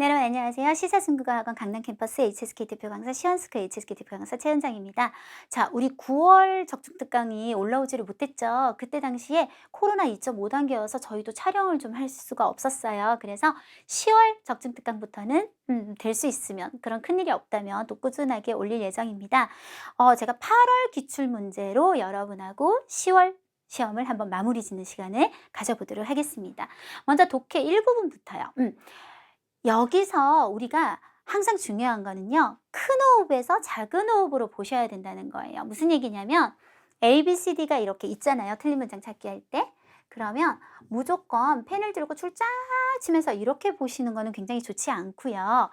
네, 여러분 안녕하세요. 시사중국어학원 강남 캠퍼스 HSK 대표 강사 시원스크 HSK 대표 강사 최은정입니다. 자, 우리 9월 적중 특강이 올라오지를 못했죠. 그때 당시에 코로나 2.5 단계여서 저희도 촬영을 좀 할 수가 없었어요. 그래서 10월 적중 특강부터는 될 수 있으면, 그런 큰일이 없다면 또 꾸준하게 올릴 예정입니다. 제가 8월 기출 문제로 여러분하고 10월 시험을 한번 마무리 짓는 시간을 가져보도록 하겠습니다. 먼저 독해 1부분부터요. 여기서 우리가 항상 중요한 거는요, 큰 호흡에서 작은 호흡으로 보셔야 된다는 거예요. 무슨 얘기냐면 A, B, C, D가 이렇게 있잖아요. 틀린 문장 찾기 할 때. 그러면 무조건 펜을 들고 줄 쫙 치면서 이렇게 보시는 거는 굉장히 좋지 않고요.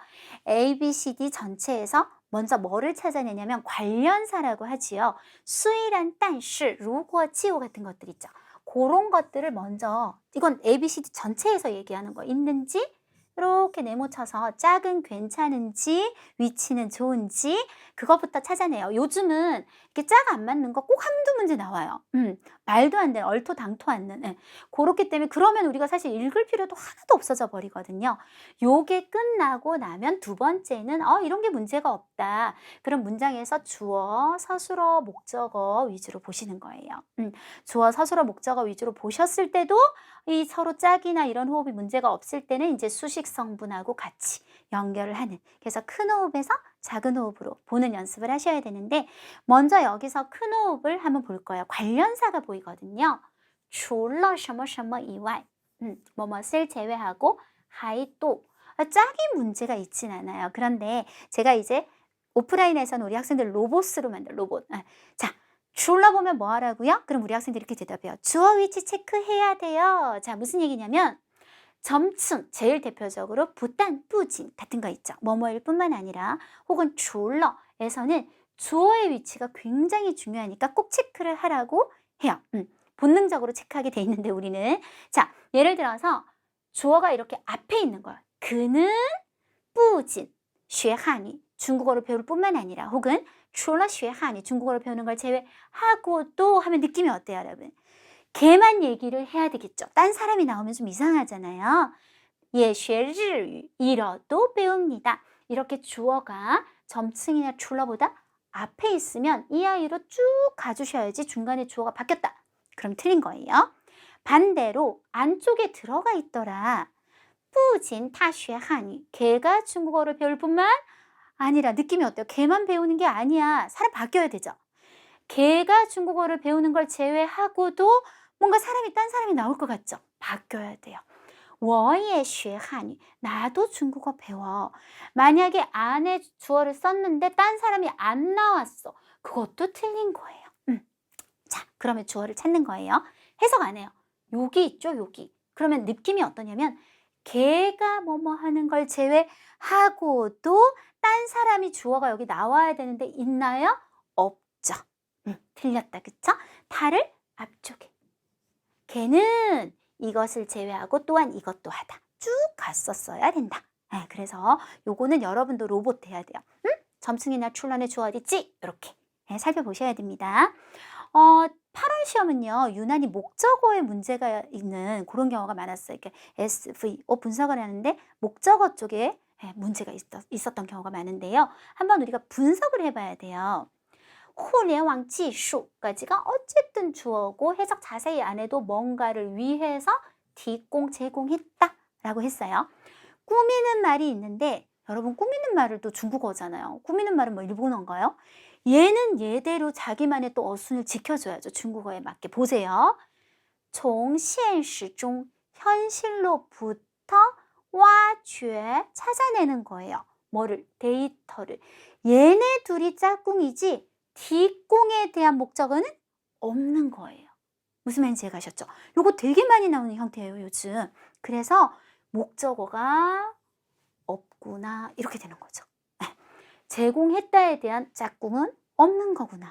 A, B, C, D 전체에서 먼저 뭐를 찾아내냐면 관련사라고 하지요. 수이란, 但是, 如果, 지호 같은 것들 있죠. 그런 것들을 먼저, 이건 A, B, C, D 전체에서 얘기하는 거 있는지, 이렇게 네모쳐서 짝은 괜찮은지, 위치는 좋은지, 그것부터 찾아내요. 요즘은 이렇게 짝 안 맞는 거 꼭 한두 문제 나와요. 말도 안 되는, 얼토당토 않는. 예. 그렇기 때문에 그러면 우리가 사실 읽을 필요도 하나도 없어져 버리거든요. 요게 끝나고 나면 두 번째는 이런 게 문제가 없다. 그럼 문장에서 주어, 서술어, 목적어 위주로 보시는 거예요. 주어, 서술어, 목적어 위주로 보셨을 때도 이 서로 짝이나 이런 호흡이 문제가 없을 때는 이제 수식 성분하고 같이 연결을 하는, 그래서 큰 호흡에서 작은 호흡으로 보는 연습을 하셔야 되는데, 먼저 여기서 큰 호흡을 한번 볼 거예요. 관련사가 보이거든요. 除了什么什么以外, 뭐뭇을 제외하고, 还또, 짝이 문제가 있진 않아요. 그런데 제가 이제 오프라인에서는 우리 학생들 로봇으로 만들 로봇. 자, 줄러보면 뭐 하라고요? 그럼 우리 학생들이 이렇게 대답해요. 주어 위치 체크해야 돼요. 자, 무슨 얘기냐면 점층, 제일 대표적으로 부단, 뿌진 같은 거 있죠. 뭐뭐일 뿐만 아니라 혹은 줄러에서는 주어의 위치가 굉장히 중요하니까 꼭 체크를 하라고 해요. 본능적으로 체크하게 돼 있는데 우리는. 자, 예를 들어서 주어가 이렇게 앞에 있는 거예요. 그는 뿌진, 学汉语, 중국어를 배울 뿐만 아니라, 혹은 除了学汉语, 중국어를 배우는 걸 제외하고도 하면 느낌이 어때요, 여러분? 걔만 얘기를 해야 되겠죠. 딴 사람이 나오면 좀 이상하잖아요. 예, 学日语, 이러도 배웁니다. 이렇게 주어가 점층이나 줄러보다 앞에 있으면 이 아이로 쭉 가주셔야지 중간에 주어가 바뀌었다. 그럼 틀린 거예요. 반대로 안쪽에 들어가 있더라. 不仅他学汉语, 걔가 중국어를 배울 뿐만 아니라, 느낌이 어때요? 걔만 배우는 게 아니야. 사람 바뀌어야 되죠. 걔가 중국어를 배우는 걸 제외하고도 뭔가 딴 사람이 나올 것 같죠? 바뀌어야 돼요. 我也学汉语, 나도 중국어 배워. 만약에 안에 주어를 썼는데 딴 사람이 안 나왔어. 그것도 틀린 거예요. 자, 그러면 주어를 찾는 거예요. 해석 안 해요. 여기 있죠, 여기. 그러면 느낌이 어떠냐면 걔가 뭐뭐 하는 걸 제외하고도 딴 사람이 주어가 여기 나와야 되는데 있나요? 없죠. 틀렸다, 그쵸? 타를 앞쪽에. 걔는 이것을 제외하고 또한 이것도 하다. 쭉 갔었어야 된다. 그래서 요거는 여러분도 로봇 해야 돼요. 점층이나 출런의 주어 어딨지? 이렇게 살펴보셔야 됩니다. 8월 시험은요, 유난히 목적어에 문제가 있는 그런 경우가 많았어요. 이렇게 SVO 분석을 하는데 목적어 쪽에 문제가 있었던 경우가 많은데요. 한번 우리가 분석을 해봐야 돼요. 互联网技术까지가 어쨌든 주어고 해석 자세히 안 해도 뭔가를 위해서提供, 제공했다 라고 했어요. 꾸미는 말이 있는데, 여러분 꾸미는 말을 또 중국어잖아요. 꾸미는 말은 뭐 일본어인가요? 얘는 얘대로 자기만의 또 어순을 지켜줘야죠. 중국어에 맞게. 보세요. 从现实中, 현실로부터 挖掘, 찾아내는 거예요. 뭐를? 데이터를. 얘네 둘이 짝꿍이지 뒷공에 대한 목적어는 없는 거예요. 무슨 말인지 이해가셨죠? 요거 되게 많이 나오는 형태예요, 요즘. 그래서 목적어가 없구나, 이렇게 되는 거죠. 제공했다에 대한 짝꿍은 없는 거구나.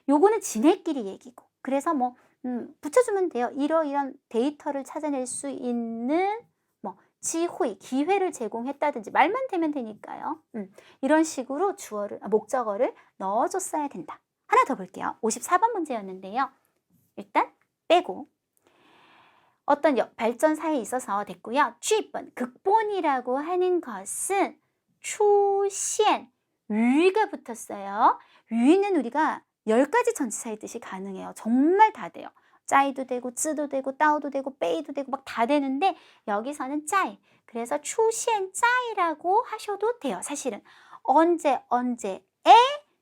요거는 지네끼리 얘기고. 그래서 뭐 붙여주면 돼요. 이러이런 데이터를 찾아낼 수 있는 지회, 기회를 제공했다든지 말만 되면 되니까요. 이런 식으로 목적어를 넣어줬어야 된다. 하나 더 볼게요. 54번 문제였는데요. 일단 빼고 어떤 발전사에 있어서 됐고요. 剧本, 극본이라고 하는 것은 出现, 위가 붙었어요. 위는 우리가 10가지 전치사의 뜻이 가능해요. 정말 다 돼요. 짜이도 되고, 쯔도 되고, 따오도 되고, 빼이도 되고 막 다 되는데 여기서는 짜이. 그래서 出现 짜이라고 하셔도 돼요. 사실은 언제에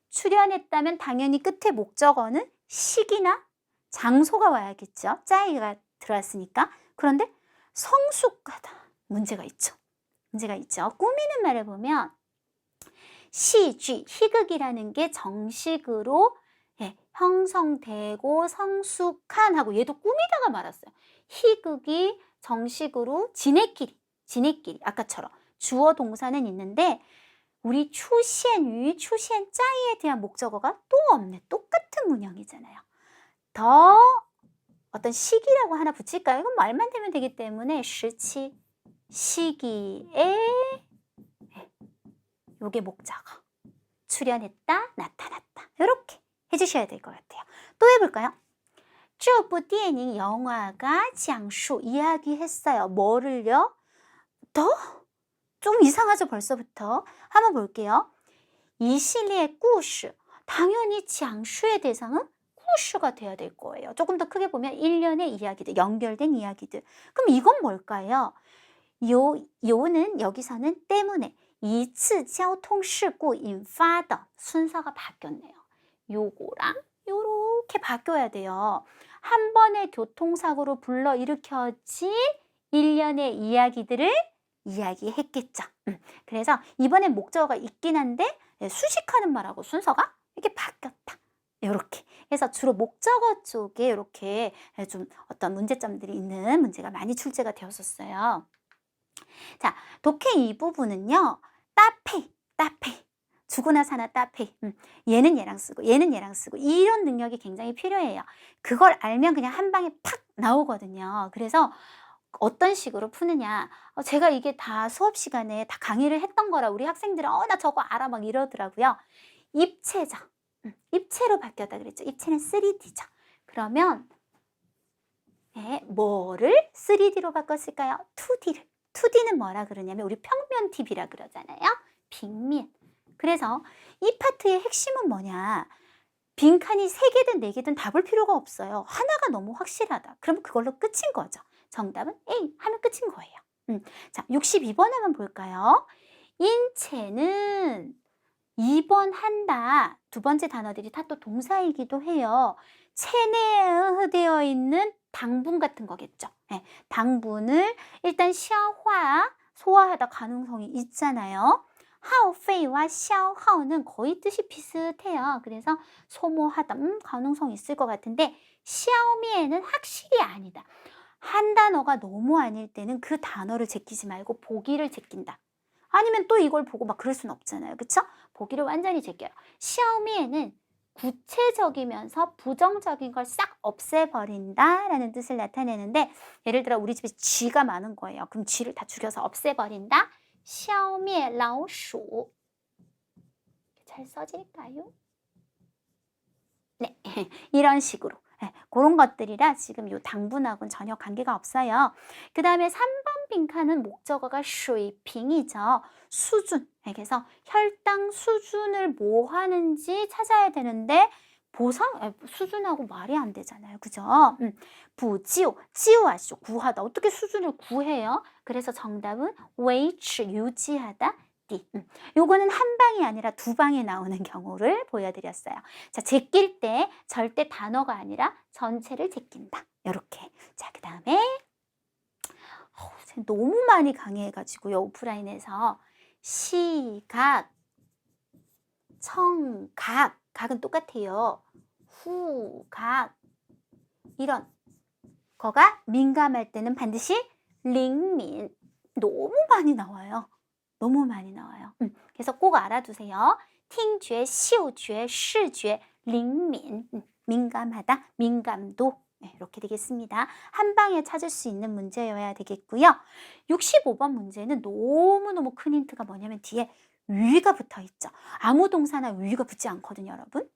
출연했다면 당연히 끝에 목적어는 시기나 장소가 와야겠죠. 짜이가 들어왔으니까. 그런데 성숙하다. 문제가 있죠. 꾸미는 말을 보면 시쥐, 희극이라는 게 정식으로 형성되고 성숙한 하고 얘도 꾸미다가 말았어요. 희극이 정식으로 지네끼리 아까처럼 주어 동사는 있는데 우리 추시엔유, 추시엔짜이에 대한 목적어가 또 없네. 똑같은 문형이잖아요. 더 어떤 시기라고 하나 붙일까요? 이건 말만 되면 되기 때문에 시치, 시기에 요게 목적어. 출연했다, 나타났다. 이렇게 해주셔야 될 것 같아요. 또 해볼까요? 这部电影 영화가 讲述 이야기했어요. 뭐를요? 좀 이상하죠, 벌써부터. 한번 볼게요. 이 실리의 故事 당연히 讲述의 대상은 故事가 돼야 될 거예요. 조금 더 크게 보면 일련의 이야기들, 연결된 이야기들. 그럼 이건 뭘까요? 요는 여기서는 때문에 一次交通事故引发的 순서가 바뀌었네요. 요거랑 요렇게 바뀌어야 돼요. 한 번의 교통사고로 불러일으켜진 일련의 이야기들을 이야기했겠죠. 그래서 이번엔 목적어가 있긴 한데 수식하는 말하고 순서가 이렇게 바뀌었다. 이렇게 해서 주로 목적어 쪽에 이렇게 좀 어떤 문제점들이 있는 문제가 많이 출제가 되었었어요. 자, 독해 이 부분은요. 따페이 주거나 사나 따페이 얘는 얘랑 쓰고 얘는 얘랑 쓰고 이런 능력이 굉장히 필요해요. 그걸 알면 그냥 한 방에 팍 나오거든요. 그래서 어떤 식으로 푸느냐, 제가 이게 다 수업 시간에 다 강의를 했던 거라 우리 학생들은 나 저거 알아 막 이러더라고요. 입체죠. 입체로 바뀌었다 그랬죠. 입체는 3D죠. 그러면 뭐를 3D로 바꿨을까요? 2D를. 2D는 뭐라 그러냐면 우리 평면 TV라 그러잖아요. 빙면. 그래서 이 파트의 핵심은 뭐냐? 빈칸이 3개든 4개든 다 볼 필요가 없어요. 하나가 너무 확실하다. 그럼 그걸로 끝인 거죠. 정답은 A 하면 끝인 거예요. 자, 62번 한번 볼까요? 인체는 2번 한다. 두 번째 단어들이 다 또 동사이기도 해요. 체내에 되어 있는 당분 같은 거겠죠. 당분을 일단 소화하다 가능성이 있잖아요. 하오페이와 샤오하오는 거의 뜻이 비슷해요. 그래서 소모하다 가능성이 있을 것 같은데 샤오미에는 확실히 아니다. 한 단어가 너무 아닐 때는 그 단어를 제끼지 말고 보기를 제낀다. 아니면 또 이걸 보고 막 그럴 수는 없잖아요. 그쵸? 보기를 완전히 제껴요. 샤오미에는 구체적이면서 부정적인 걸 싹 없애버린다 라는 뜻을 나타내는데 예를 들어 우리 집에 쥐가 많은 거예요. 그럼 쥐를 다 죽여서 없애버린다. 消灭老鼠 잘 써질까요? 네, 이런 식으로 그런 것들이라 지금 요 당분하고는 전혀 관계가 없어요. 그 다음에 3번 빈칸은 목적어가 水平이죠. 수준. 그래서 혈당 수준을 뭐 하는지 찾아야 되는데 수준하고 말이 안 되잖아요. 그죠? 부지오, 지오 아시죠? 구하다. 어떻게 수준을 구해요? 그래서 정답은 웨이츠, 유지하다. D. 요거는 한 방이 아니라 두 방에 나오는 경우를 보여드렸어요. 자, 제낄 때 절대 단어가 아니라 전체를 제낀다. 요렇게. 자, 그 다음에 너무 많이 강의해가지고요. 오프라인에서 시각, 청각, 각은 똑같아요. 후각 이런 거가 민감할 때는 반드시 링민 너무 많이 나와요. 그래서 꼭 알아두세요. 팅죄, 시우죄, 시죄, 링민 민감하다, 민감도 이렇게 되겠습니다. 한 방에 찾을 수 있는 문제여야 되겠고요. 65번 문제는 너무너무 큰 힌트가 뭐냐면 뒤에 위가 붙어 있죠. 아무 동사나 위가 붙지 않거든요, 여러분.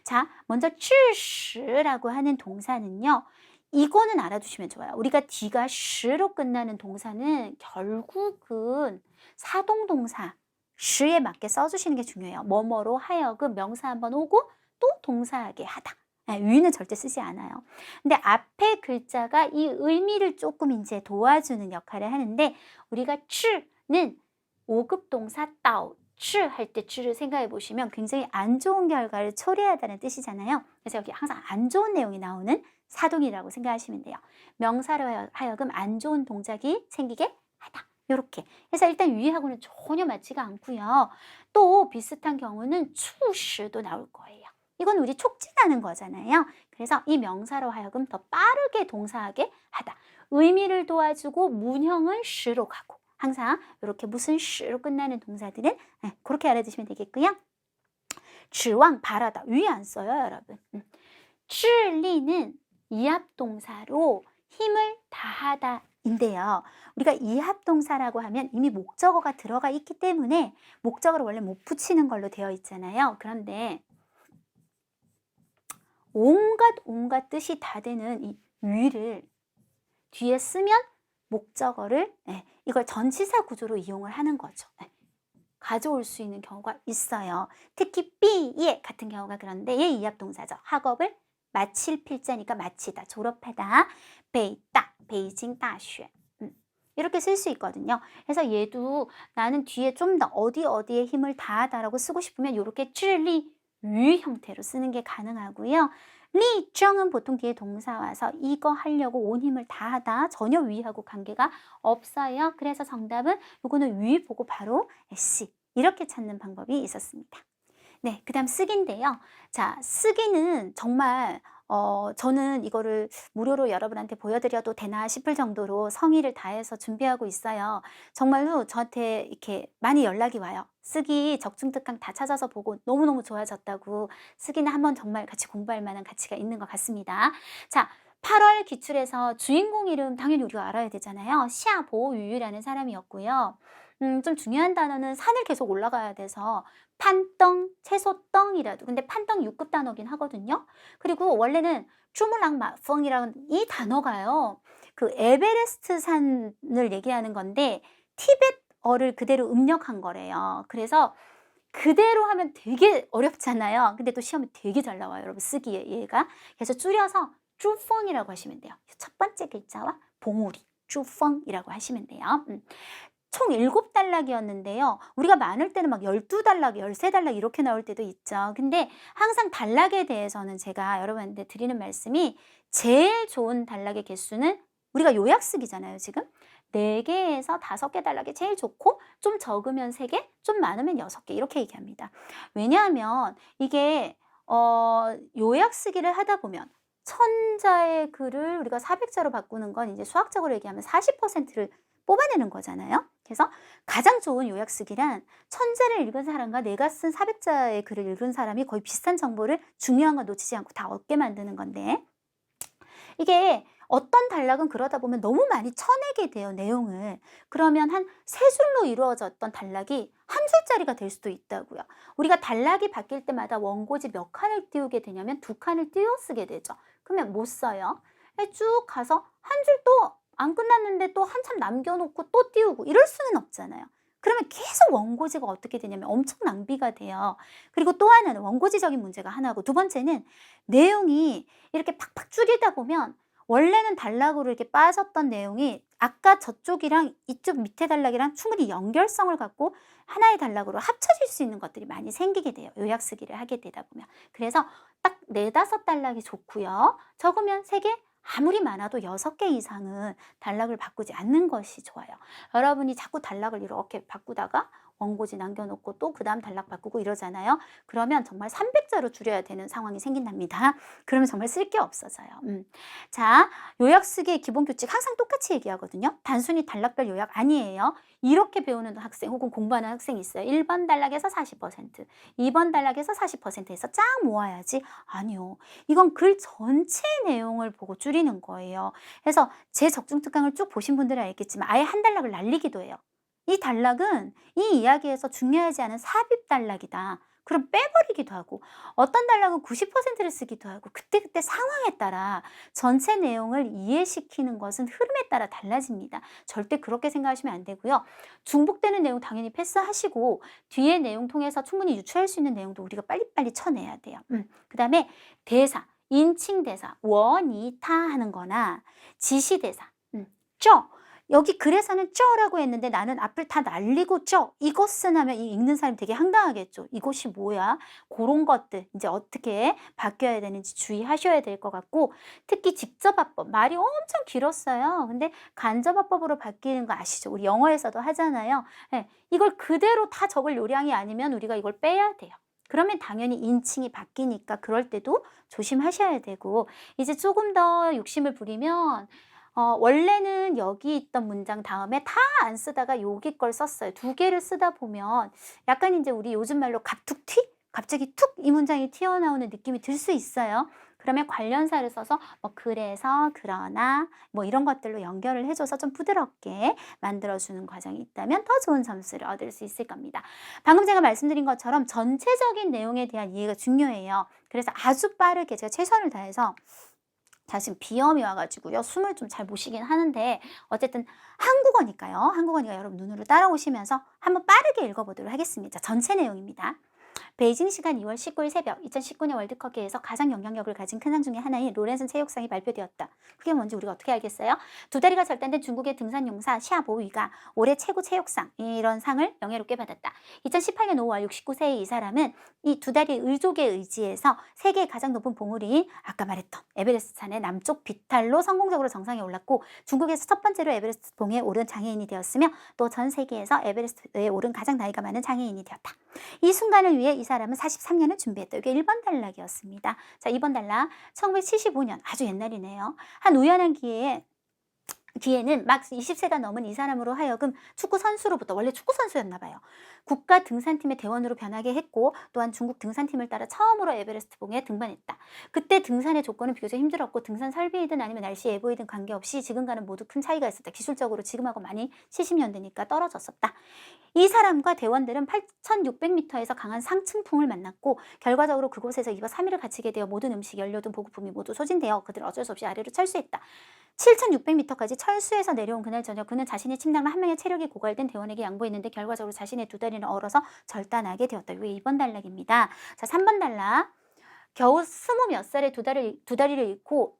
자, 먼저 致使라고 하는 동사는요. 이거는 알아두시면 좋아요. 우리가 뒤가 sh로 끝나는 동사는 결국은 사동동사 sh에 맞게 써주시는 게 중요해요. 뭐뭐로 하여금 명사 한번 오고 또 동사하게 하다. 위는 절대 쓰지 않아요. 근데 앞에 글자가 이 의미를 조금 이제 도와주는 역할을 하는데 우리가 츠는 5급 동사 따오 츠 할 때 츠를 생각해 보시면 굉장히 안 좋은 결과를 초래하다는 뜻이잖아요. 그래서 여기 항상 안 좋은 내용이 나오는 사동이라고 생각하시면 돼요. 명사로 하여금 안 좋은 동작이 생기게 하다. 요렇게. 그래서 일단 위하고는 전혀 맞지가 않고요. 또 비슷한 경우는 추시도 나올 거예요. 이건 우리 촉진하는 거잖아요. 그래서 이 명사로 하여금 더 빠르게 동사하게 하다. 의미를 도와주고 문형은 시로 가고 항상 이렇게 무슨 시로 끝나는 동사들은 그렇게 알아두시면 되겠고요. 指望 바라다. 위에 안 써요, 여러분. 致力는 이합동사로 힘을 다하다 인데요. 우리가 이합동사라고 하면 이미 목적어가 들어가 있기 때문에 목적어를 원래 못 붙이는 걸로 되어 있잖아요. 그런데 온갖 뜻이 다 되는 이 위를 뒤에 쓰면 목적어를 이걸 전치사 구조로 이용을 하는 거죠. 가져올 수 있는 경우가 있어요. 특히 삐예 같은 경우가 그런데 얘 이합동사죠. 학업을 마칠 필자니까 마치다, 졸업하다. 베이따, 베이징 다슈 이렇게 쓸 수 있거든요. 그래서 얘도 나는 뒤에 좀 더 어디에 힘을 다하다라고 쓰고 싶으면 이렇게 쯔리 위 형태로 쓰는 게 가능하고요. 리정은 보통 뒤에 동사 와서 이거 하려고 온 힘을 다하다 전혀 위하고 관계가 없어요. 그래서 정답은 요거는 위 보고 바로 C 이렇게 찾는 방법이 있었습니다. 네, 그 다음 쓰기인데요. 자, 쓰기는 정말 저는 이거를 무료로 여러분한테 보여드려도 되나 싶을 정도로 성의를 다해서 준비하고 있어요. 정말로 저한테 이렇게 많이 연락이 와요. 쓰기 적중특강 다 찾아서 보고 너무너무 좋아졌다고. 쓰기는 한번 정말 같이 공부할 만한 가치가 있는 것 같습니다. 자, 8월 기출에서 주인공 이름 당연히 우리가 알아야 되잖아요. 시아보유유라는 사람이었고요. 좀 중요한 단어는 산을 계속 올라가야 돼서 판덩, 채소덩이라도. 근데 판덩 6급 단어긴 하거든요. 그리고 원래는 쭈물랑마펑이라는 이 단어가요. 그 에베레스트 산을 얘기하는 건데 티벳어를 그대로 음력한 거래요. 그래서 그대로 하면 되게 어렵잖아요. 근데 또 시험에 되게 잘 나와요. 여러분 쓰기에 얘가. 그래서 줄여서 쭈펑이라고 하시면 돼요. 첫 번째 글자와 봉우리, 쭈펑이라고 하시면 돼요. 총 7단락이었는데요. 우리가 많을 때는 막 12단락, 13단락 이렇게 나올 때도 있죠. 근데 항상 단락에 대해서는 제가 여러분한테 드리는 말씀이 제일 좋은 단락의 개수는 우리가 요약쓰기잖아요, 지금. 4개에서 5개 단락이 제일 좋고 좀 적으면 3개, 좀 많으면 6개 이렇게 얘기합니다. 왜냐하면 이게 요약쓰기를 하다 보면 천자의 글을 우리가 400자로 바꾸는 건 이제 수학적으로 얘기하면 40%를 뽑아내는 거잖아요. 그래서 가장 좋은 요약쓰기란 천자를 읽은 사람과 내가 쓴 400자의 글을 읽은 사람이 거의 비슷한 정보를 중요한 거 놓치지 않고 다 얻게 만드는 건데 이게 어떤 단락은 그러다 보면 너무 많이 쳐내게 돼요, 내용을. 그러면 한 3줄로 이루어졌던 단락이 한 줄짜리가 될 수도 있다고요. 우리가 단락이 바뀔 때마다 원고지 몇 칸을 띄우게 되냐면 2칸을 띄워 쓰게 되죠. 그러면 못 써요. 쭉 가서 한 줄 또 안 끝났는데 또 한참 남겨놓고 또 띄우고 이럴 수는 없잖아요. 그러면 계속 원고지가 어떻게 되냐면 엄청 낭비가 돼요. 그리고 또 하나는 원고지적인 문제가 하나고 두 번째는 내용이 이렇게 팍팍 줄이다 보면 원래는 단락으로 이렇게 빠졌던 내용이 아까 저쪽이랑 이쪽 밑에 단락이랑 충분히 연결성을 갖고 하나의 단락으로 합쳐질 수 있는 것들이 많이 생기게 돼요. 요약쓰기를 하게 되다 보면. 그래서 딱 4-5단락이 좋고요. 적으면 3개, 아무리 많아도 6개 이상은 단락을 바꾸지 않는 것이 좋아요. 여러분이 자꾸 단락을 이렇게 바꾸다가 원고지 남겨놓고 또 그 다음 단락 바꾸고 이러잖아요. 그러면 정말 300자로 줄여야 되는 상황이 생긴답니다. 그러면 정말 쓸 게 없어져요. 자, 요약쓰기의 기본 규칙 항상 똑같이 얘기하거든요. 단순히 단락별 요약 아니에요. 이렇게 배우는 학생 혹은 공부하는 학생이 있어요. 1번 단락에서 40%, 2번 단락에서 40%에서 쫙 모아야지. 아니요. 이건 글 전체 내용을 보고 줄이는 거예요. 그래서 제 적중특강을 쭉 보신 분들은 알겠지만 아예 한 단락을 날리기도 해요. 이 단락은 이 이야기에서 중요하지 않은 삽입 단락이다. 그럼 빼버리기도 하고 어떤 단락은 90%를 쓰기도 하고 그때그때 상황에 따라 전체 내용을 이해시키는 것은 흐름에 따라 달라집니다. 절대 그렇게 생각하시면 안 되고요. 중복되는 내용 당연히 패스하시고 뒤에 내용 통해서 충분히 유추할 수 있는 내용도 우리가 빨리빨리 쳐내야 돼요. 그 다음에 대사, 인칭 대사, 원이 타 하는 거나 지시대사, 쪄. 여기 글에서는 쪄라고 했는데 나는 앞을 다 날리고 쪄. 이것은 하면 이 읽는 사람이 되게 황당하겠죠. 이것이 뭐야? 그런 것들 이제 어떻게 바뀌어야 되는지 주의하셔야 될 것 같고 특히 직접화법 말이 엄청 길었어요. 근데 간접화법으로 바뀌는 거 아시죠? 우리 영어에서도 하잖아요. 네, 이걸 그대로 다 적을 요량이 아니면 우리가 이걸 빼야 돼요. 그러면 당연히 인칭이 바뀌니까 그럴 때도 조심하셔야 되고 이제 조금 더 욕심을 부리면 원래는 여기 있던 문장 다음에 다 안 쓰다가 여기 걸 썼어요. 두 개를 쓰다 보면 약간 이제 우리 요즘 말로 갑툭튀? 갑자기 툭 이 문장이 튀어나오는 느낌이 들 수 있어요. 그러면 관련사를 써서 뭐 그래서 그러나 뭐 이런 것들로 연결을 해줘서 좀 부드럽게 만들어주는 과정이 있다면 더 좋은 점수를 얻을 수 있을 겁니다. 방금 제가 말씀드린 것처럼 전체적인 내용에 대한 이해가 중요해요. 그래서 아주 빠르게 제가 최선을 다해서 지금 비염이 와가지고요. 숨을 좀 잘 못 쉬긴 하는데 어쨌든 한국어니까요. 한국어니까 여러분 눈으로 따라오시면서 한번 빠르게 읽어보도록 하겠습니다. 전체 내용입니다. 베이징 시간 2월 19일 새벽 2019년 월드컵계에서 가장 영향력을 가진 큰 상 중에 하나인 로렌슨 체육상이 발표되었다. 그게 뭔지 우리가 어떻게 알겠어요? 두 다리가 절단된 중국의 등산용사 샤보위가 올해 최고 체육상 이런 상을 명예롭게 받았다. 2018년 5월 69세의 이 사람은 이 두 다리 의족에 의지해서 세계의 가장 높은 봉우리인 아까 말했던 에베레스트 산의 남쪽 비탈로 성공적으로 정상에 올랐고 중국에서 첫 번째로 에베레스트 봉에 오른 장애인이 되었으며 또 전 세계에서 에베레스트에 오른 가장 나이가 많은 장애인이 되었다. 이 순간을 위해 이 사람은 43년을 준비했다. 이게 1번 단락이었습니다. 자, 2번 단락. 1975년 아주 옛날이네요. 한 우연한 기회는 막 20세가 넘은 이 사람으로 하여금 축구 선수로부터 원래 축구 선수였나 봐요. 국가 등산팀의 대원으로 변하게 했고 또한 중국 등산팀을 따라 처음으로 에베레스트 봉에 등반했다. 그때 등산의 조건은 비교적 힘들었고 등산 설비이든 아니면 날씨 예보이든 관계없이 지금과는 모두 큰 차이가 있었다. 기술적으로 지금하고 많이 70년대니까 떨어졌었다. 이 사람과 대원들은 8,600m에서 강한 상층풍을 만났고 결과적으로 그곳에서 2박 3일을 갇히게 되어 모든 음식, 연료 등 보급품이 모두 소진되어 그들은 어쩔 수 없이 아래로 철수했다. 7,600m까지 철수해서 내려온 그날 저녁 그는 자신의 침낭과 한 명의 체력이 고갈된 대원에게 양보했는데 결과적으로 자신의 두 다리는 얼어서 절단하게 되었다. 이게 2번 단락입니다. 자, 3번 단락. 겨우 20몇 살에 두 다리를 잃고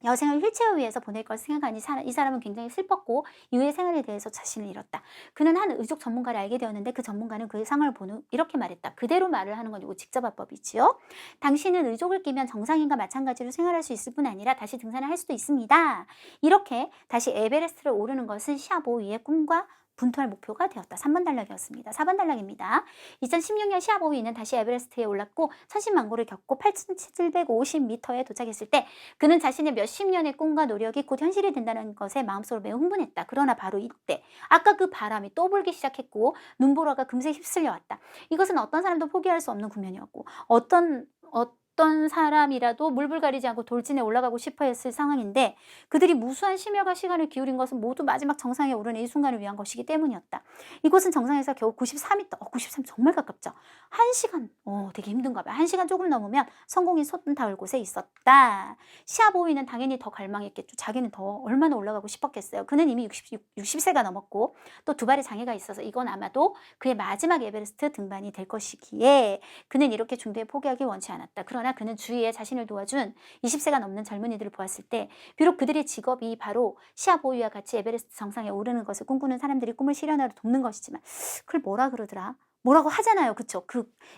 여생을 휠체어 위에서 보낼 걸 생각하니 이 사람은 굉장히 슬펐고 이후의 생활에 대해서 자신을 잃었다. 그는 한 의족 전문가를 알게 되었는데 그 전문가는 그의 상황을 본 후 이렇게 말했다. 그대로 말을 하는 건 이거 직접화법이지요. 당신은 의족을 끼면 정상인과 마찬가지로 생활할 수 있을 뿐 아니라 다시 등산을 할 수도 있습니다. 이렇게 다시 에베레스트를 오르는 것은 샤보위의 꿈과 분투할 목표가 되었다. 3번 단락이었습니다. 4번 단락입니다. 2016년 샤보위는 다시 에베레스트에 올랐고 천신만고를 겪고 8,750m에 도착했을 때 그는 자신의 몇십 년의 꿈과 노력이 곧 현실이 된다는 것에 마음속으로 매우 흥분했다. 그러나 바로 이때 아까 그 바람이 또 불기 시작했고 눈보라가 금세 휩쓸려 왔다. 이것은 어떤 사람도 포기할 수 없는 국면이었고 어떤 사람이라도 물불 가리지 않고 돌진에 올라가고 싶어 했을 상황인데 그들이 무수한 심혈과 시간을 기울인 것은 모두 마지막 정상에 오르는 이 순간을 위한 것이기 때문이었다. 이곳은 정상에서 겨우 94m, 93 정말 가깝죠. 1시간, 되게 힘든가 봐요. 1시간 조금 넘으면 성공이 솟닿을 곳에 있었다. 샤보위는 당연히 더 갈망했겠죠. 자기는 더 얼마나 올라가고 싶었겠어요. 그는 이미 60세가 넘었고 또 두 발에 장애가 있어서 이건 아마도 그의 마지막 에베레스트 등반이 될 것이기에 그는 이렇게 중도에 포기하기 원치 않았다. 그러나 그는 주위에 자신을 도와준 20세가 넘는 젊은이들을 보았을 때 비록 그들의 직업이 바로 샤보위와 같이 에베레스트 정상에 오르는 것을 꿈꾸는 사람들이 꿈을 실현하러 돕는 것이지만 그걸 뭐라 그러더라? 뭐라고 하잖아요. 그쵸?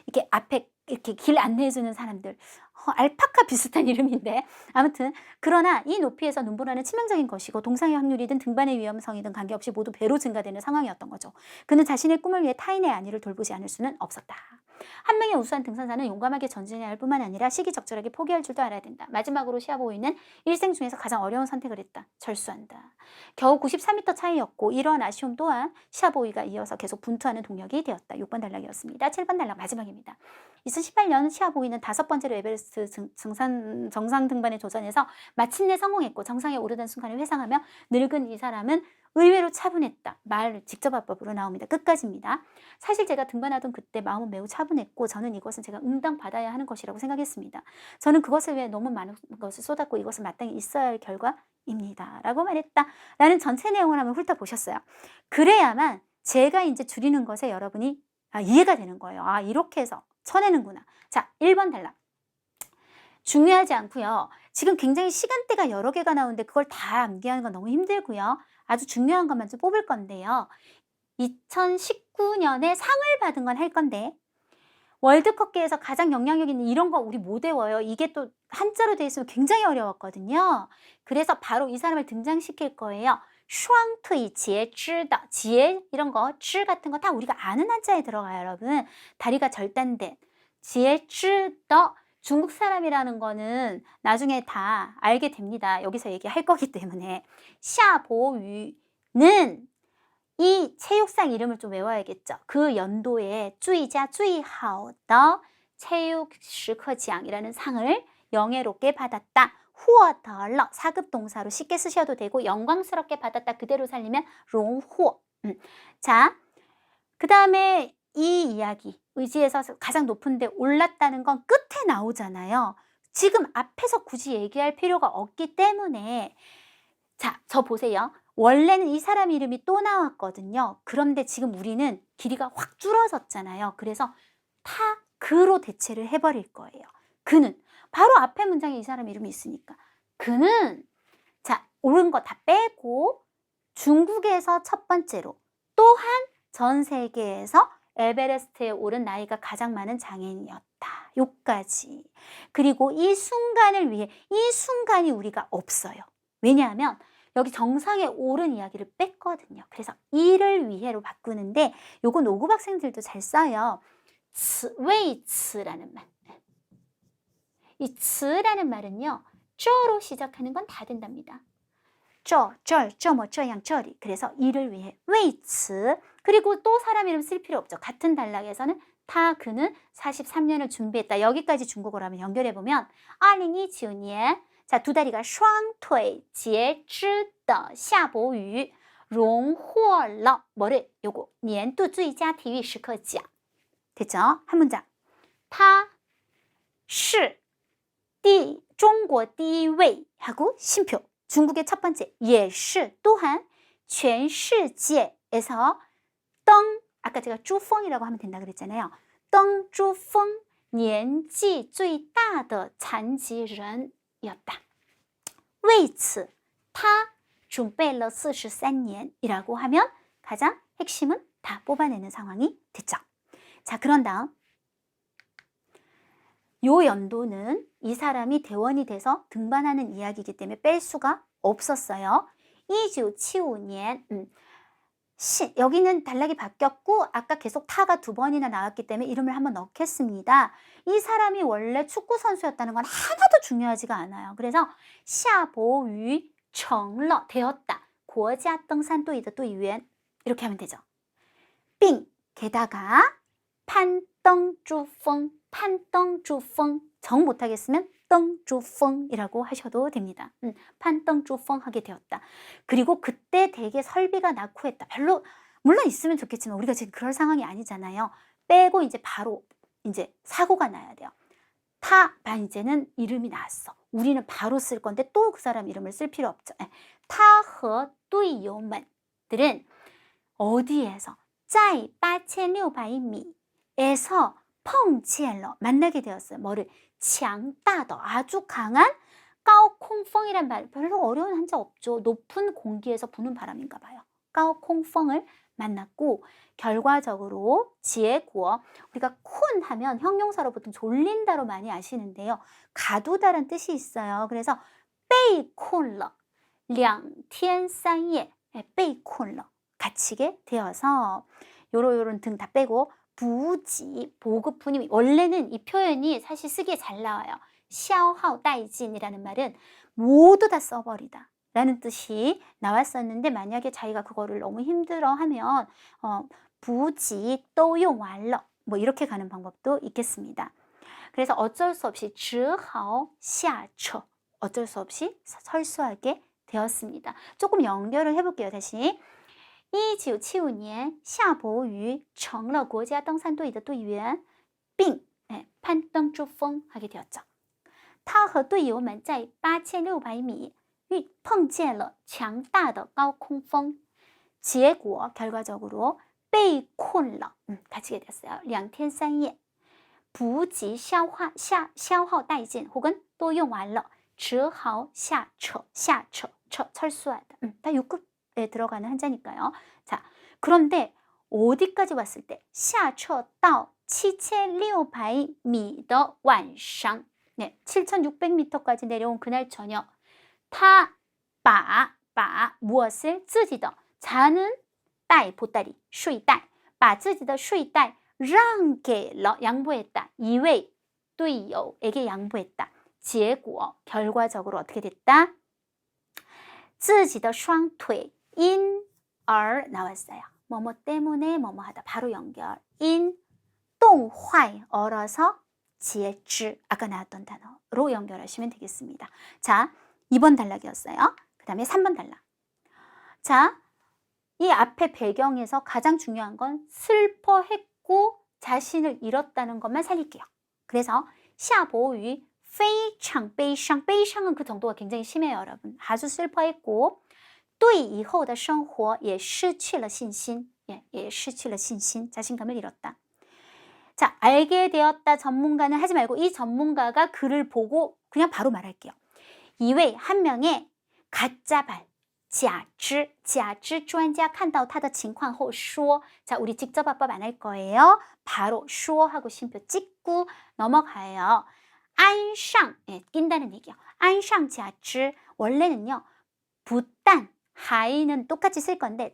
이렇게 앞에 이렇게 길 안내해주는 사람들. 알파카 비슷한 이름인데 아무튼 그러나 이 높이에서 눈보라는 치명적인 것이고 동상의 확률이든 등반의 위험성이든 관계없이 모두 배로 증가되는 상황이었던 거죠. 그는 자신의 꿈을 위해 타인의 안위를 돌보지 않을 수는 없었다. 한 명의 우수한 등산사는 용감하게 전진해야 할 뿐만 아니라 시기적절하게 포기할 줄도 알아야 된다. 마지막으로 샤보위는 일생 중에서 가장 어려운 선택을 했다. 절수한다. 겨우 93m 차이였고 이러한 아쉬움 또한 샤보위가 이어서 계속 분투하는 동력이 되었다. 6번 단락이었습니다. 7번 단락 마지막입니다. 2018년 샤보위는 5번째로 에베레스트 정상 등반에 도전해서 마침내 성공했고 정상에 오르던 순간을 회상하며 늙은 이 사람은 의외로 차분했다. 말 직접화법으로 나옵니다. 끝까지입니다. 사실 제가 등반하던 그때 마음은 매우 차분했고 저는 이것은 제가 응당받아야 하는 것이라고 생각했습니다. 저는 그것을 위해 너무 많은 것을 쏟았고 이것은 마땅히 있어야 할 결과입니다. 라고 말했다. 라는 전체 내용을 한번 훑어보셨어요. 그래야만 제가 이제 줄이는 것에 여러분이 이해가 되는 거예요. 이렇게 해서 쳐내는구나. 자, 1번 단락. 중요하지 않고요. 지금 굉장히 시간대가 여러 개가 나오는데 그걸 다 암기하는 건 너무 힘들고요. 아주 중요한 것만 좀 뽑을 건데요. 2019년에 상을 받은 건 할 건데 월드컵계에서 가장 영향력 있는 이런 거 우리 못 외워요. 이게 또 한자로 되어 있으면 굉장히 어려웠거든요. 그래서 바로 이 사람을 등장시킬 거예요. 슈앙투이 지에 쯔다 지에 이런 거 쯔 같은 거 다 우리가 아는 한자에 들어가요, 여러분. 다리가 절단된 지에 쯔더 중국 사람이라는 거는 나중에 다 알게 됩니다. 여기서 얘기할 거기 때문에. 샤보유는 이 체육상 이름을 좀 외워야겠죠. 그 연도에 쭈이자 쭈이하오더 체육 시커지앙이라는 상을 영예롭게 받았다. 후어덜러 사급 동사로 쉽게 쓰셔도 되고 영광스럽게 받았다 그대로 살리면 롱호. 자, 그 다음에 이 이야기 의지에서 가장 높은 데 올랐다는 건 끝에 나오잖아요. 지금 앞에서 굳이 얘기할 필요가 없기 때문에 자, 저 보세요. 원래는 이 사람 이름이 또 나왔거든요. 그런데 지금 우리는 길이가 확 줄어졌잖아요. 그래서 그로 대체를 해버릴 거예요. 그는 바로 앞에 문장에 이 사람 이름이 있으니까 그는 자, 옳은 거 다 빼고 중국에서 첫 번째로 또한 전 세계에서 에베레스트에 오른 나이가 가장 많은 장인이었다. 요까지. 그리고 이 순간을 위해 이 순간이 우리가 없어요. 왜냐하면 여기 정상에 오른 이야기를 뺐거든요. 그래서 이를 위해로 바꾸는데 요건 5급 학생들도 잘 써요. 웨이츠라는 말. 이 츠라는 말은요. 쩌로 시작하는 건 다 된답니다. 쩌뭐 쩌양 그래서 이를 위해 웨이츠. 그리고 또 사람 이름 쓸 필요 없죠. 같은 단락에서는 그는 43년을 준비했다. 여기까지 중국어로 하면 연결해보면 2029년 자, 두 다리가 双腿截肢的夏伯渝荣获了뭐를 요거 年度最佳体育时刻奖 됐죠? 한 문장 他是中国第一位 하고 심표 중국의 첫 번째 也是 또한 全世界에서 아까 제가 珠峰이라고 하면 된다 그랬잖아요. 登珠峰年纪最大的残疾人였다. 为此他准备了43年이라고 하면 가장 핵심은 다 뽑아내는 상황이 됐죠. 자, 그런 다음 요 연도는 이 사람이 대원이 돼서 등반하는 이야기이기 때문에 뺄 수가 없었어요. 1975년 여기는 단락이 바뀌었고 아까 계속 타가 두 번이나 나왔기 때문에 이름을 한번 넣겠습니다. 이 사람이 원래 축구 선수였다는 건 하나도 중요하지가 않아요. 그래서 夏伯渝成了 되었다. 国家登山队的队员 이렇게 하면 되죠. 빙 게다가 판덩주펑 정 못하겠으면 덩주펑이라고 하셔도 됩니다. 판덩주펑 하게 되었다. 그리고 그때 되게 설비가 낙후했다. 별로 물론 있으면 좋겠지만 우리가 지금 그럴 상황이 아니잖아요. 빼고 이제 바로 이제 사고가 나야 돼요. 이제는 이름이 나왔어. 우리는 바로 쓸 건데 또 그 사람 이름을 쓸 필요 없죠. 타허 뚜이요먼들은 어디에서 在 8600米에서 펑치엘러 만나게 되었어요. 뭐를? 强大的 아주 강한 까오콩펑이란 말 별로 어려운 한자 없죠. 높은 공기에서 부는 바람인가 봐요. 까오콩펑을 만났고 결과적으로 지혜구어 우리가 콘 하면 형용사로 보통 졸린다로 많이 아시는데요. 가두다란 뜻이 있어요. 그래서 베이콘러 2天3夜 베이콘러 갇히게 되어서 요런 등 다 빼고 부지 보급분이 원래는 이 표현이 사실 쓰기에 잘 나와요. 샤오하오 다이진이라는 말은 모두 다 써버리다 라는 뜻이 나왔었는데 만약에 자기가 그거를 너무 힘들어하면 부지 또용완러 뭐 이렇게 가는 방법도 있겠습니다. 그래서 어쩔 수 없이 只好下车 어쩔 수 없이 설수하게 되었습니다. 조금 연결을 해볼게요. 다시. 1975年夏伯渝成了国家登山队的队员并攀登珠峰 하게 되었죠. 他和队友们在8600米碰见了强大的高空风结果 결과적으로 被困了 다치게 됐어요. 2天3夜补给消耗殆尽 혹은 또用完了只好下撤 철수하다. 다 6급에 들어가는 한자니까요. 자, 그런데 어디까지 왔을 때 下撤到7600米的晚上 네, 7600m까지 내려온 그날 저녁 他把 무엇을 自己的 자는 带 보따리 睡袋把自己的睡袋让给了 양보했다. 一位队友에게 양보했다. 结果 결과적으로 어떻게 됐다? 自己的双腿因而 나왔어요. 뭐뭐 때문에 뭐뭐 하다. 바로 연결. 因冻坏 얼어서 截肢 아까 나왔던 단어로 연결하시면 되겠습니다. 자, 2번 단락이었어요. 그 다음에 3번 단락. 자, 이 앞에 배경에서 가장 중요한 건 슬퍼했고 자신을 잃었다는 것만 살릴게요. 그래서 夏伯渝非常悲伤 悲伤은 그 정도가 굉장히 심해요, 여러분. 아주 슬퍼했고 对以后的生活也失去了信心 也失去了信心 자신감을 잃었다. 자, 알게 되었다 전문가는 하지 말고 이 전문가가 글을 보고 그냥 바로 말할게요. 一位 한 명의 가짜발 假知专家看到他的情况后说 자, 우리 직접 합법 안 할 거예요. 바로 说 하고 쉼표 찍고 넘어가요. 安上 낀다는 얘기요. 安上假知 원래는요. 不但 하이는 똑같이 쓸 건데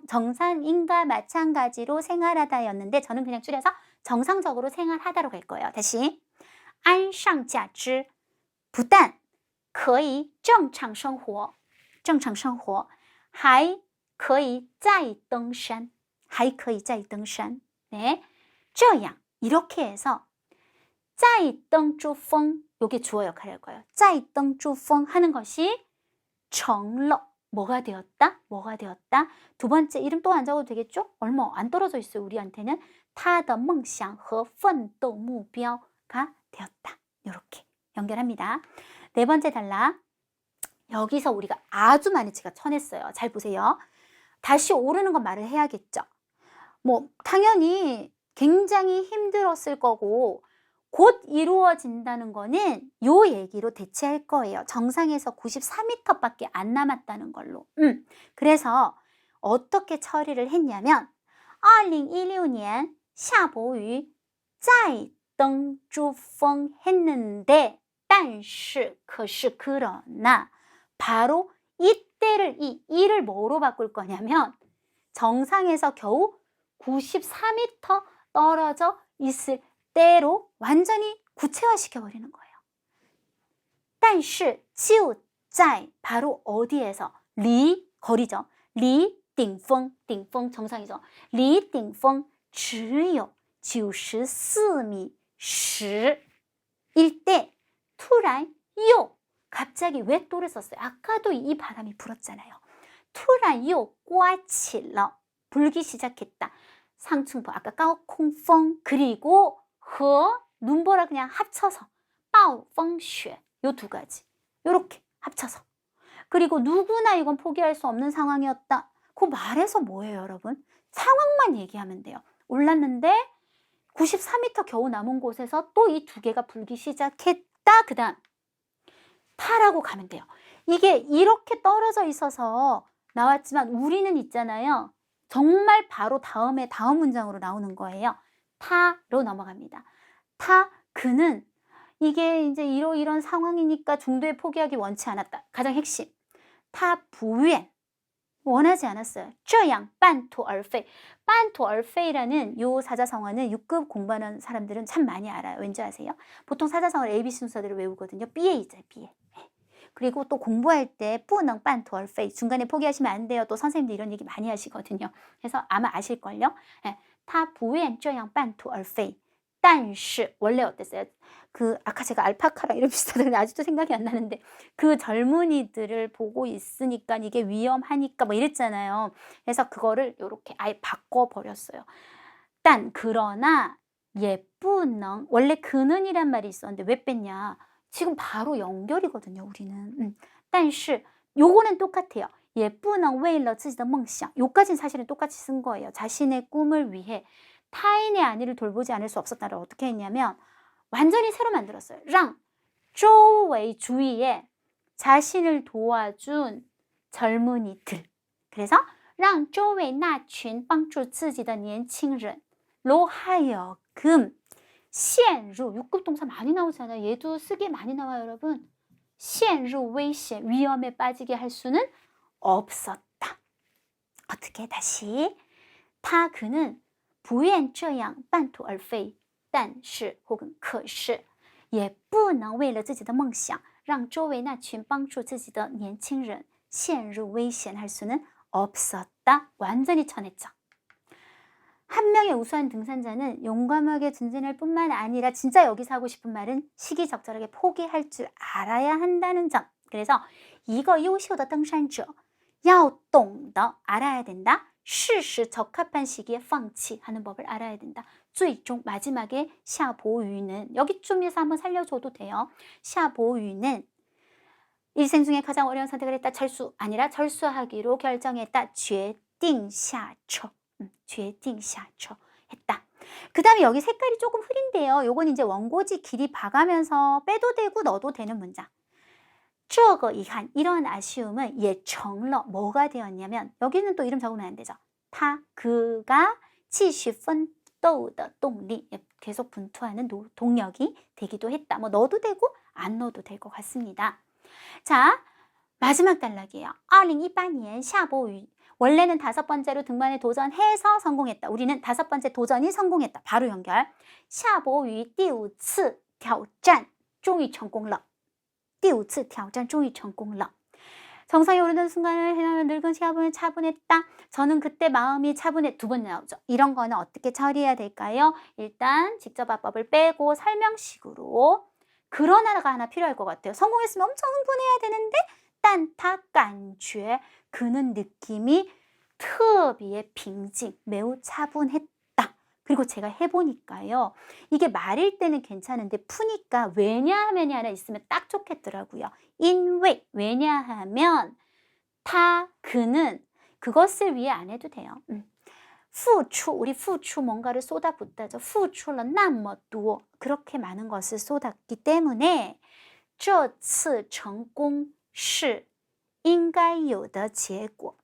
정상인과 마찬가지로 생활하다였는데 저는 그냥 줄여서 정상적으로 생활하다로 갈 거예요. 다시 安上假知不但可以正常生活还可以再登山 네, 这样 이렇게 해서 再登珠峰 요게 주어 역할을 할 거예요. 再登珠峰 하는 것이 成了 뭐가 되었다? 두 번째 이름 또 안 적어도 되겠죠? 얼마 안 떨어져 있어요. 우리한테는 他的梦想和奋斗目标가 되었다. 이렇게 연결합니다. 네 번째 단락. 여기서 우리가 아주 많이 제가 쳐냈어요. 잘 보세요. 다시 오르는 건 말을 해야겠죠. 뭐 당연히 굉장히 힘들었을 거고 곧 이루어진다는 거는 요 얘기로 대체할 거예요. 정상에서 94m밖에 안 남았다는 걸로. 그래서 어떻게 처리를 했냐면 2016년 夏伯渝再登珠峰 했는데 但是 그러나 바로 이때를 이를 뭐로 바꿀 거냐면 정상에서 겨우 94m 떨어져 있을 때로 완전히 구체화시켜 버리는 거예요. 但是就在 바로 어디에서 离 거리죠. 离顶峰 정상이죠. 离顶峰只有94米时일 때突然又 갑자기 왜 또를 썼어요? 아까도 이 바람이 불었잖아요. 突然又刮起了 불기 시작했다. 상충포 아까 가오콩펑 그리고 和 눈보라 그냥 합쳐서 暴风雪 요 두 가지 요렇게 합쳐서 그리고 누구나 이건 포기할 수 없는 상황이었다. 그 말해서 뭐예요, 여러분? 상황만 얘기하면 돼요. 올랐는데 94m 겨우 남은 곳에서 또 이 두 개가 불기 시작했다. 그 다음 타라고 가면 돼요. 이게 이렇게 떨어져 있어서 나왔지만 우리는 있잖아요. 정말 바로 다음 문장으로 나오는 거예요. 타로 넘어갑니다. 타, 그는 이게 이제 이런 상황이니까 중도에 포기하기 원치 않았다. 가장 핵심. 타 부엔 원하지 않았어요. 这样半途而废. 半途而废라는 요 사자성어는 6급 공부하는 사람들은 참 많이 알아요. 왠지 아세요? 보통 사자성어를 ABC 순서대로 외우거든요. B에이죠, B에. 그리고 또 공부할 때 不能半途而废 중간에 포기하시면 안 돼요. 또 선생님들 이런 얘기 많이 하시거든요. 그래서 아마 아실걸요? 他不愿这样半途而废但是 원래 어땠어요? 그 아까 제가 알파카랑 이름 비슷하다는데 아직도 생각이 안 나는데 그 젊은이들을 보고 있으니까 이게 위험하니까 뭐 이랬잖아요. 그래서 그거를 이렇게 아예 바꿔버렸어요. 딴 그러나 예쁘능 원래 그는이란 말이 있었는데 왜 뺐냐? 지금 바로 연결이거든요. 우리는. 但是 요거는 똑같아요. 예쁘능 为了自己的梦想 요까지는 사실은 똑같이 쓴 거예요. 자신의 꿈을 위해 타인의 안위를 돌보지 않을 수 없었다를 어떻게 했냐면 완전히 새로 만들었어요. 랑周围 주위에 자신을 도와준 젊은이들. 그래서 让周围那群帮助自己的年轻人로 하여금 陷入 6급 동사 많이 나오잖아요. 얘도 쓰기에 많이 나와요, 여러분. 陷入危险 위험에 빠지게 할 수는 없었다. 어떻게 다시? 그는 不愿这样半途而废但是혹은 可是也不能为了自己的梦想让周围那群帮助自己的年轻人陷入危险할 수는 없었다. 완전히 쳐냈죠. 한 명의 우수한 등산자는 용감하게 전진할 뿐만 아니라 진짜 여기서 하고 싶은 말은 시기적절하게 포기할 줄 알아야 한다는 점. 그래서 이거 요시오더 등산자要懂得 알아야 된다. 适时 적합한 시기에 放弃 하는 법을 알아야 된다. 最终 마지막에 下보유는 여기쯤에서 한번 살려줘도 돼요. 下보유는 일생 중에 가장 어려운 선택을 했다. 철수 아니라 철수하기로 결정했다. 决定下车 决定下车 했다. 그 다음에 여기 색깔이 조금 흐린데요. 요건 이제 원고지 길이 봐가면서 빼도 되고 넣어도 되는 문장. 这个遗憾 이런 아쉬움은 也成了 뭐가 되었냐면 여기는 또 이름 적으면 안 되죠. 그가 继续奋斗的动力 계속 분투하는 동력이 되기도 했다. 뭐 넣어도 되고 안 넣어도 될 것 같습니다. 자, 마지막 단락이에요. 2018년 下播语 원래는 5번째로 등반에 도전해서 성공했다. 우리는 5번째 도전이 성공했다. 바로 연결. 下播语第5次挑战终于成功了. 第5次挑战终于成功了. 정상에 오르는 순간을 해나는 늙은 시아버지는 차분했다. 저는 그때 마음이 차분해. 2번 나오죠. 이런 거는 어떻게 처리해야 될까요? 일단 직접 화법을 빼고 설명식으로 그러나가 하나 필요할 것 같아요. 성공했으면 엄청 흥분해야 되는데 但他感觉 그는 느낌이 特别平静 매우 차분했다. 그리고 제가 해보니까요. 이게 말일 때는 괜찮은데 푸니까 왜냐하면이 하나 있으면 딱 좋겠더라고요. 인왜 왜냐하면 그는 그것을 위해 안 해도 돼요. 付出 우리 付出 뭔가를 쏟아붓다죠. 付出了那么多 그렇게 많은 것을 쏟았기 때문에 这次成功是应该有的结果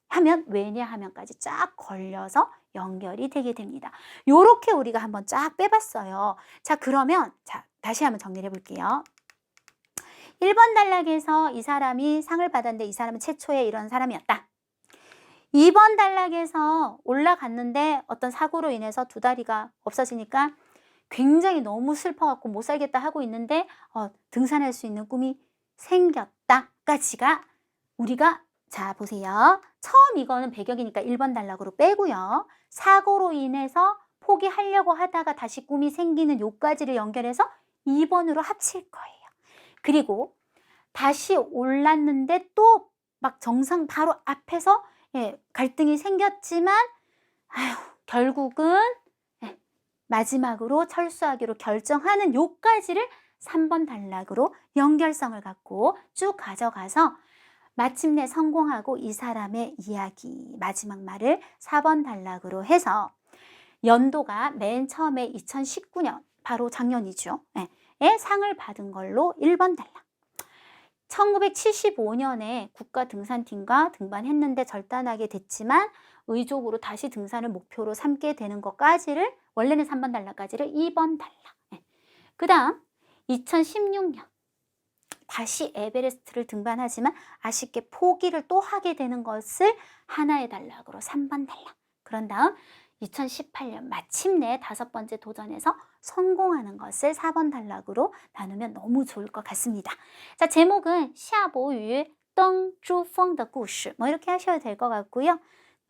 하면 왜냐하면까지 쫙 걸려서 연결이 되게 됩니다. 요렇게 우리가 한번 쫙 빼봤어요. 자, 그러면 다시 한번 정리를 해볼게요. 1번 단락에서 이 사람이 상을 받았는데 이 사람은 최초의 이런 사람이었다. 2번 단락에서 올라갔는데 어떤 사고로 인해서 2다리가 없어지니까 굉장히 너무 슬퍼갖고 못 살겠다 하고 있는데 등산할 수 있는 꿈이 생겼다까지가 우리가 자 보세요. 처음 이거는 배경이니까 1번 단락으로 빼고요. 사고로 인해서 포기하려고 하다가 다시 꿈이 생기는 요까지를 연결해서 2번으로 합칠 거예요. 그리고 다시 올랐는데 또 막 정상 바로 앞에서 갈등이 생겼지만 결국은 마지막으로 철수하기로 결정하는 요까지를 3번 단락으로 연결성을 갖고 쭉 가져가서 마침내 성공하고 이 사람의 이야기 마지막 말을 4번 단락으로 해서 연도가 맨 처음에 2019년 바로 작년이죠. 에 상을 받은 걸로 1번 단락. 1975년에 국가등산팀과 등반했는데 절단하게 됐지만 의족으로 다시 등산을 목표로 삼게 되는 것까지를 원래는 3번 단락까지를 2번 단락. 그 다음 2016년 다시 에베레스트를 등반하지만 아쉽게 포기를 또 하게 되는 것을 하나의 단락으로 3번 단락. 그런 다음 2018년 마침내 5번째 도전에서 성공하는 것을 4번 단락으로 나누면 너무 좋을 것 같습니다. 자, 제목은 下播语登珠峰的故事 뭐 이렇게 하셔도 될 것 같고요.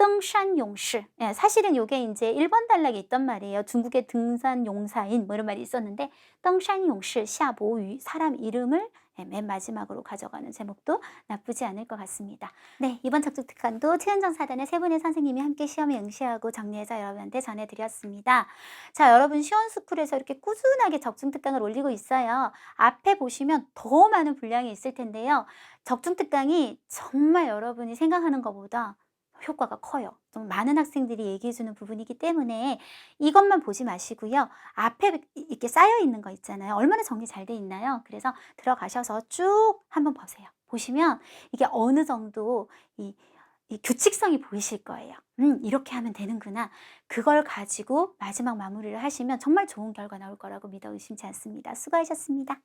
登山勇士. 예, 사실은 요게 이제 일본 단락에 있던 말이에요. 중국의 등산 용사인 뭐 이런 말이 있었는데 登山勇士 夏伯渝, 사람 이름을 맨 마지막으로 가져가는 제목도 나쁘지 않을 것 같습니다. 네, 이번 적중특강도 최은정 사단의 세 분의 선생님이 함께 시험에 응시하고 정리해서 여러분한테 전해드렸습니다. 자, 여러분 시원스쿨에서 이렇게 꾸준하게 적중특강을 올리고 있어요. 앞에 보시면 더 많은 분량이 있을 텐데요. 적중특강이 정말 여러분이 생각하는 것보다 효과가 커요. 좀 많은 학생들이 얘기해주는 부분이기 때문에 이것만 보지 마시고요. 앞에 이렇게 쌓여 있는 거 있잖아요. 얼마나 정리 잘 돼 있나요? 그래서 들어가셔서 쭉 한번 보세요. 보시면 이게 어느 정도 이 규칙성이 보이실 거예요. 이렇게 하면 되는구나. 그걸 가지고 마지막 마무리를 하시면 정말 좋은 결과 나올 거라고 믿어 의심치 않습니다. 수고하셨습니다.